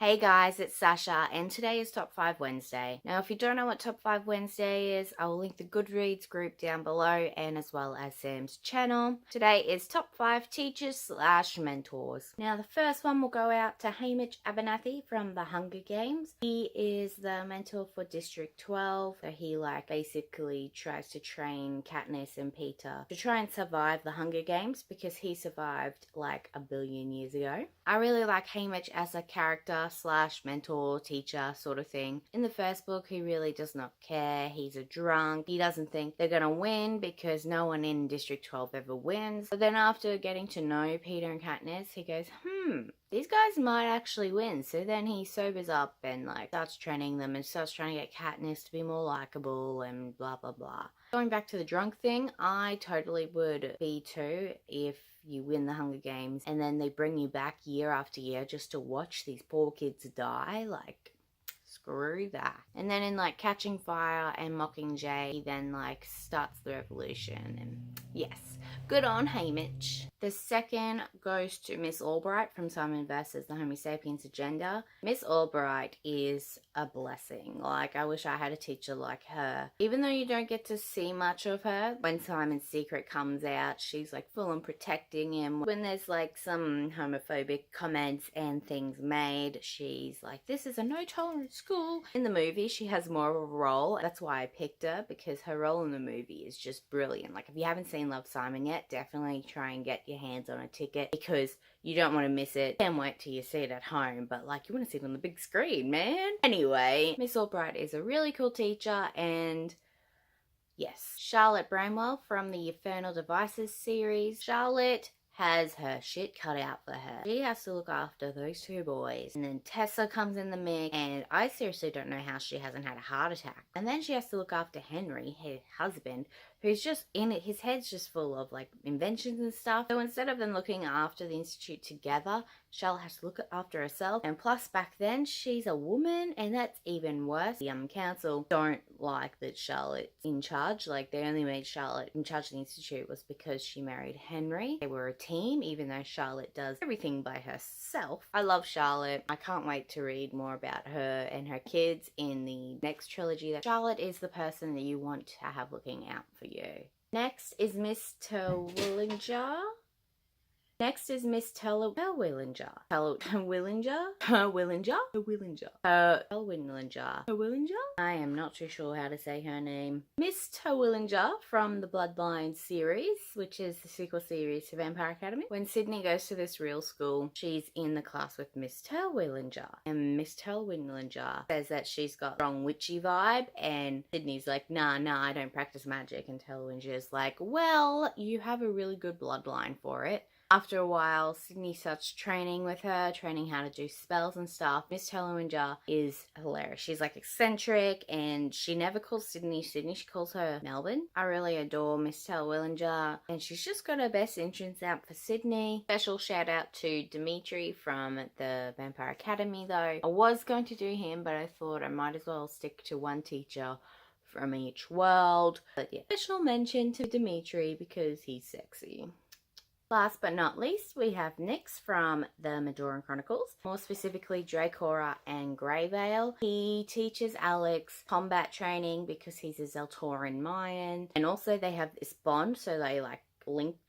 Hey guys, it's Sasha, and today is Top 5 Wednesday. Now, if you don't know what Top 5 Wednesday is, I will link the Goodreads group down below and as well as Sam's channel. Today is Top 5 Teachers/Mentors. Now, the first one will go out to Haymitch from the Hunger Games. He is the mentor for District 12, so he basically tries to train Katniss and Peter to try and survive the Hunger Games because he survived like a billion years ago. I really like Haymitch as a character / mentor, teacher sort of thing. In the first book, he really does not care. He's a drunk. He doesn't think they're gonna win because no one in District 12 ever wins. But then after getting to know Peter and Katniss, he goes, these guys might actually win. So then he sobers up and starts training them and starts trying to get Katniss to be more likable and blah blah blah. Going back to the drunk thing, I totally would be too if you win the Hunger Games and then they bring you back year after year just to watch these poor kids die. Screw that. And then in Catching Fire and Mockingjay, he then starts the revolution, and yes, good on Haymitch. The second goes to Miss Albright from Simon vs. the Homo Sapiens Agenda. Miss Albright is a blessing. I wish I had a teacher like her. Even though you don't get to see much of her, when Simon's secret comes out, she's full on protecting him. When there's some homophobic comments and things made, she's this is a no tolerance school. In the movie, she has more of a role. That's why I picked her, because her role in the movie is just brilliant. If you haven't seen Love, Simon yet, definitely try and get your hands on a ticket because you don't want to miss it. Can't wait till you see it at home, but you want to see it on the big screen, man. Anyway, Miss Albright is a really cool teacher, and yes, Charlotte Bramwell from the Infernal Devices series. Charlotte has her shit cut out for her. She has to look after those two boys. And then Tessa comes in the mix, and I seriously don't know how she hasn't had a heart attack. And then she has to look after Henry, her husband, who's just in it. His head's just full of inventions and stuff. So instead of them looking after the institute together, Charlotte has to look after herself. And plus back then she's a woman, and that's even worse. The council don't like that Charlotte's in charge. They only made Charlotte in charge of the institute was because she married Henry. They were a team, even though Charlotte does everything by herself. I love Charlotte. I can't wait to read more about her and her kids in the next trilogy. Charlotte is the person that you want to have looking out for you. Next is Miss Terwilliger. I am not too sure how to say her name. Miss Terwilliger from the Bloodline series, which is the sequel series to Vampire Academy. When Sydney goes to this real school, she's in the class with Miss Terwilliger. And Miss Terwilliger says that she's got strong witchy vibe, and Sydney's nah, I don't practice magic. And Terwilliger's well, you have a really good bloodline for it. After a while, Sydney starts training with her, training how to do spells and stuff. Miss Terwilliger is hilarious. She's eccentric, and she never calls Sydney, she calls her Melbourne. I really adore Miss Terwilliger, and she's just got her best interests out for Sydney. Special shout out to Dimitri from the Vampire Academy though. I was going to do him, but I thought I might as well stick to one teacher from each world. But yeah, special mention to Dimitri because he's sexy. Last but not least, we have Nyx from the Majoran Chronicles, more specifically Dracora and Greyvale. He teaches Alex combat training because he's a Zeltoran Mayan, and also they have this bond, so they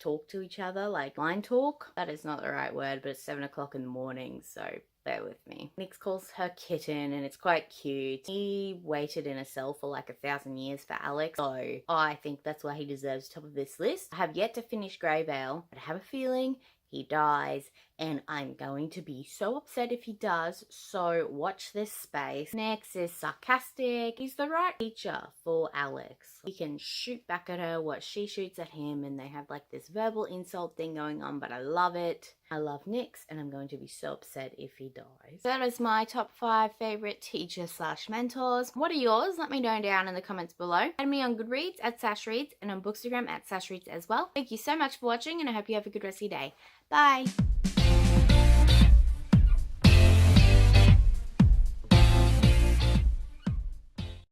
talk to each other, blind talk. That is not the right word, but it's 7 o'clock in the morning, so bear with me. Nyx calls her Kitten, and it's quite cute. He waited in a cell for 1,000 years for Alex, so I think that's why he deserves top of this list. I have yet to finish Greyvale, but I have a feeling he dies, and I'm going to be so upset if he does, so watch this space. Nyx is sarcastic. He's the right teacher for Alex. He can shoot back at her what she shoots at him, and they have this verbal insult thing going on, but I love it. I love Nyx, and I'm going to be so upset if he dies. That is my top 5 favourite teachers/mentors. What are yours? Let me know down in the comments below. Add me on Goodreads at sashreads, and on Bookstagram at sashreads as well. Thank you so much for watching, and I hope you have a good rest of your day. Bye!